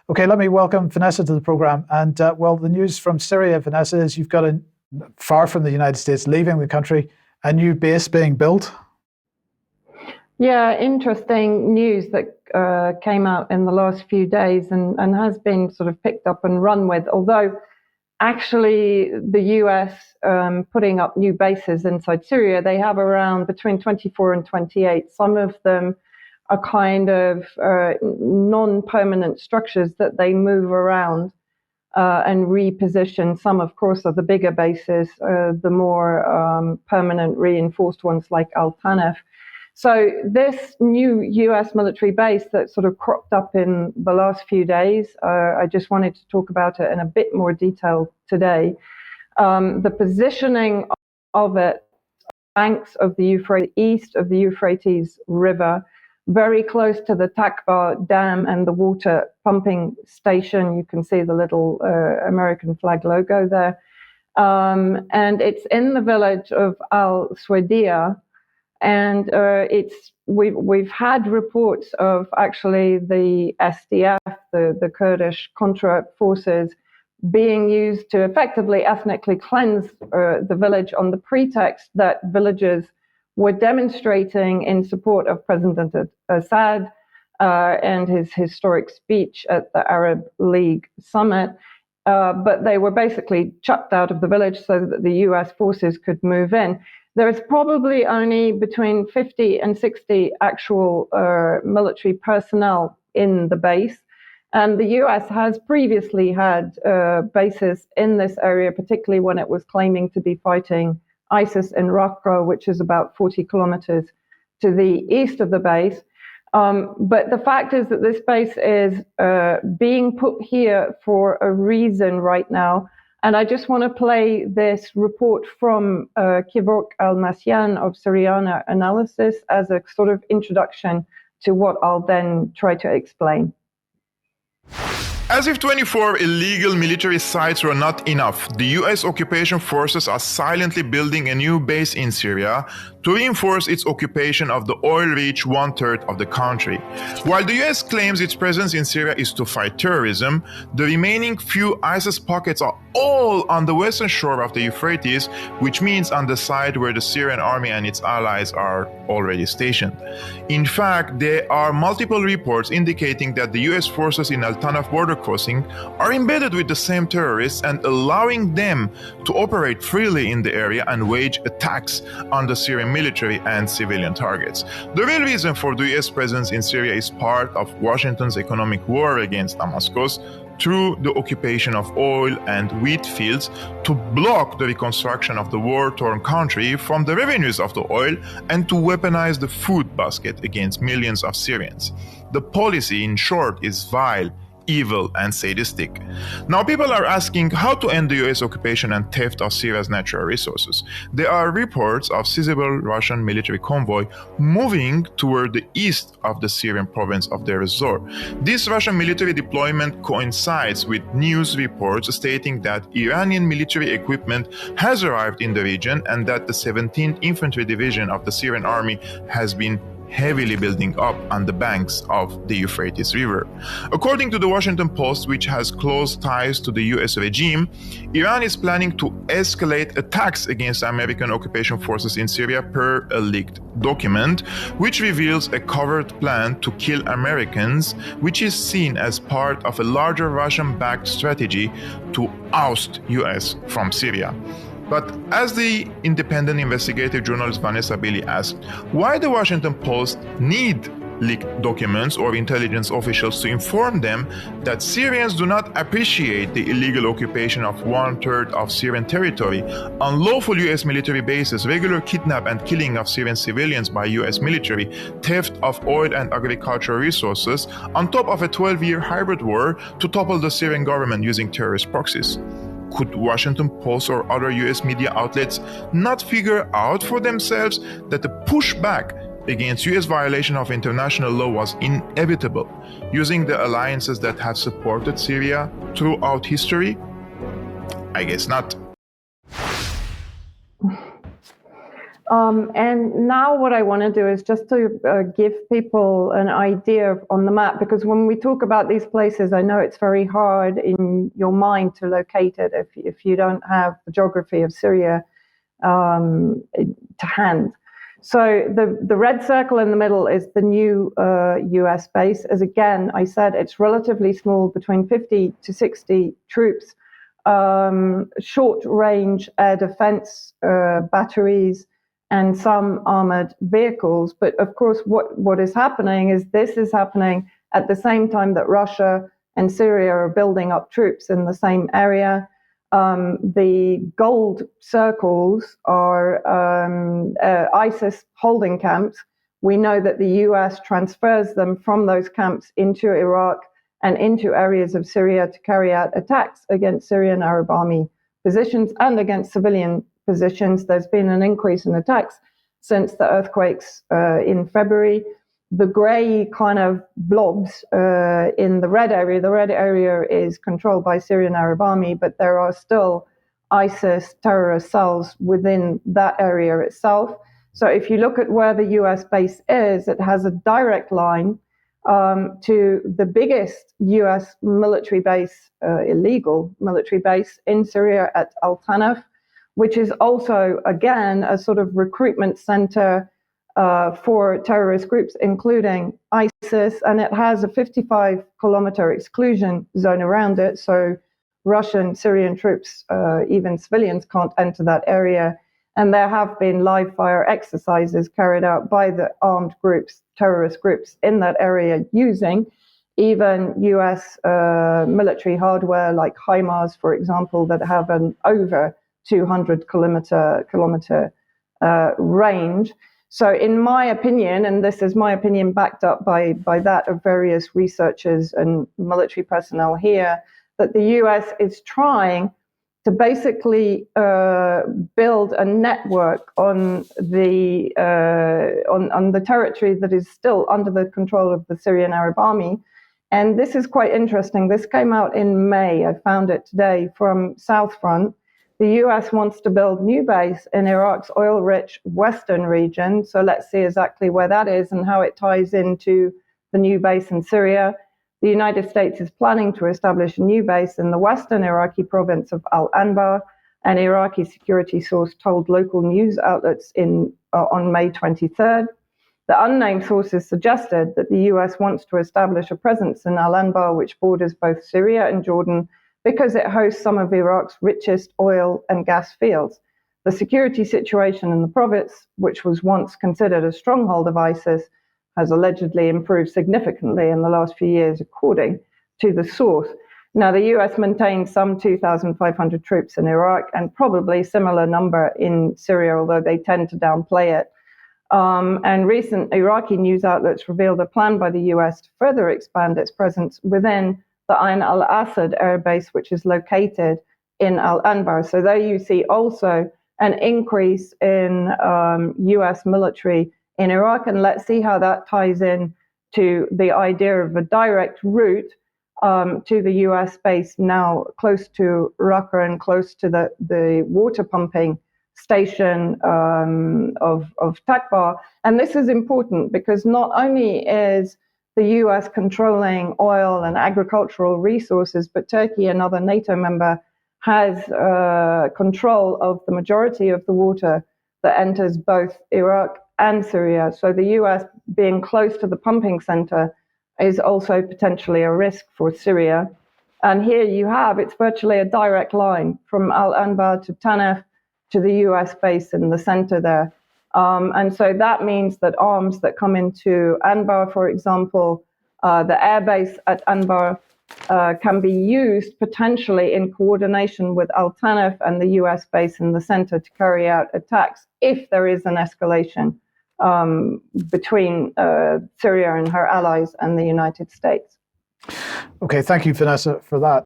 Okay, let me welcome Vanessa to the program. And well, the news from Syria, Vanessa, is you've got far from the United States, leaving the country, a new base being built. Yeah, interesting news that came out in the last few days and has been sort of picked up and run with, although actually the US putting up new bases inside Syria, they have around between 24 and 28. Some of them are kind of non-permanent structures that they move around and reposition. Some, of course, are the bigger bases, the more permanent reinforced ones like Al-Tanef. So this new US military base that sort of cropped up in the last few days, I just wanted to talk about it in a bit more detail today. The positioning of it, banks of the Euphrates, east of the Euphrates River, very close to the Takbar Dam and the water pumping station. You can see the little American flag logo there. And it's in the village of Al-Swedia. And we've had reports of actually the SDF, the Kurdish Contra forces, being used to effectively ethnically cleanse the village on the pretext that villagers were demonstrating in support of President Assad and his historic speech at the Arab League summit. But they were basically chucked out of the village so that the US forces could move in. There's probably only between 50 and 60 actual military personnel in the base. And the US has previously had bases in this area, particularly when it was claiming to be fighting ISIS in Raqqa, which is about 40 kilometers to the east of the base. But the fact is that this base is being put here for a reason right now. And I just want to play this report from Kevork Almasyan of Syrian Analysis as a sort of introduction to what I'll then try to explain. As if 24 illegal military sites were not enough, the US occupation forces are silently building a new base in Syria to reinforce its occupation of the oil-rich one-third of the country. While the US claims its presence in Syria is to fight terrorism, the remaining few ISIS pockets are all on the western shore of the Euphrates, which means on the side where the Syrian army and its allies are already stationed. In fact, there are multiple reports indicating that the US forces in Al-Tanaf border crossing are embedded with the same terrorists and allowing them to operate freely in the area and wage attacks on the Syrian military and civilian targets. The real reason for the US presence in Syria is part of Washington's economic war against Damascus through the occupation of oil and wheat fields to block the reconstruction of the war-torn country from the revenues of the oil and to weaponize the food basket against millions of Syrians. The policy, in short, is vile, evil, and sadistic. Now people are asking how to end the US occupation and theft of Syria's natural resources. There are reports of sizable Russian military convoy moving toward the east of the Syrian province of Deir ez-Zor. This Russian military deployment coincides with news reports stating that Iranian military equipment has arrived in the region and that the 17th Infantry Division of the Syrian army has been heavily building up on the banks of the Euphrates River. According to the Washington Post, which has close ties to the US regime, Iran is planning to escalate attacks against American occupation forces in Syria per a leaked document, which reveals a covert plan to kill Americans, which is seen as part of a larger Russian-backed strategy to oust US from Syria. But as the independent investigative journalist Vanessa Billy asked, why the Washington Post need leaked documents or intelligence officials to inform them that Syrians do not appreciate the illegal occupation of one-third of Syrian territory, unlawful US military bases, regular kidnap and killing of Syrian civilians by US military, theft of oil and agricultural resources, on top of a 12-year hybrid war to topple the Syrian government using terrorist proxies. Could Washington Post or other US media outlets not figure out for themselves that the pushback against US violation of international law was inevitable, using the alliances that have supported Syria throughout history? I guess not. And now what I want to do is just to give people an idea on the map, because when we talk about these places, I know it's very hard in your mind to locate it if you don't have the geography of Syria to hand. So the red circle in the middle is the new US base. As again, I said, it's relatively small, between 50 to 60 troops, short-range air defense batteries, and some armored vehicles. But of course, what is happening is this is happening at the same time that Russia and Syria are building up troops in the same area. The gold circles are ISIS holding camps. We know that the US transfers them from those camps into Iraq and into areas of Syria to carry out attacks against Syrian Arab Army positions and against civilian positions. There's been an increase in attacks since the earthquakes in February. The grey kind of blobs in the red area is controlled by Syrian Arab Army, but there are still ISIS terrorist cells within that area itself. So if you look at where the US base is, it has a direct line to the biggest US military base, illegal military base in Syria at Al Tanaf, which is also, again, a sort of recruitment center for terrorist groups, including ISIS, and it has a 55-kilometer exclusion zone around it. So Russian, Syrian troops, even civilians, can't enter that area. And there have been live fire exercises carried out by the armed groups, terrorist groups in that area, using even US military hardware like HIMARS, for example, that have an over 200 kilometer range. So in my opinion, and this is my opinion backed up by that of various researchers and military personnel here, that the US is trying to basically build a network on the territory that is still under the control of the Syrian Arab Army. And this is quite interesting. This came out in May. I found it today from South Front. The US wants to build new base in Iraq's oil-rich western region. So let's see exactly where that is and how it ties into the new base in Syria. The United States is planning to establish a new base in the western Iraqi province of Al-Anbar. An Iraqi security source told local news outlets on May 23rd. The unnamed sources suggested that the US wants to establish a presence in Al-Anbar, which borders both Syria and Jordan, because it hosts some of Iraq's richest oil and gas fields. The security situation in the province, which was once considered a stronghold of ISIS, has allegedly improved significantly in the last few years, according to the source. Now, the US maintains some 2,500 troops in Iraq and probably a similar number in Syria, although they tend to downplay it. And recent Iraqi news outlets revealed a plan by the US to further expand its presence within the Ain al-Assad air base, which is located in Al-Anbar. So there you see also an increase in US military in Iraq, and let's see how that ties in to the idea of a direct route to the US base now close to Raqqa and close to the water pumping station of Takbar. And this is important because not only is the US controlling oil and agricultural resources, but Turkey, another NATO member, has control of the majority of the water that enters both Iraq and Syria. So the US being close to the pumping center is also potentially a risk for Syria. And here you have, it's virtually a direct line from Al-Anbar to Tanaf to the US base in the center there. And so that means that arms that come into Anbar, for example, the airbase at Anbar can be used potentially in coordination with Al Tanaf and the US base in the center to carry out attacks if there is an escalation between Syria and her allies and the United States. Okay, thank you, Vanessa, for that.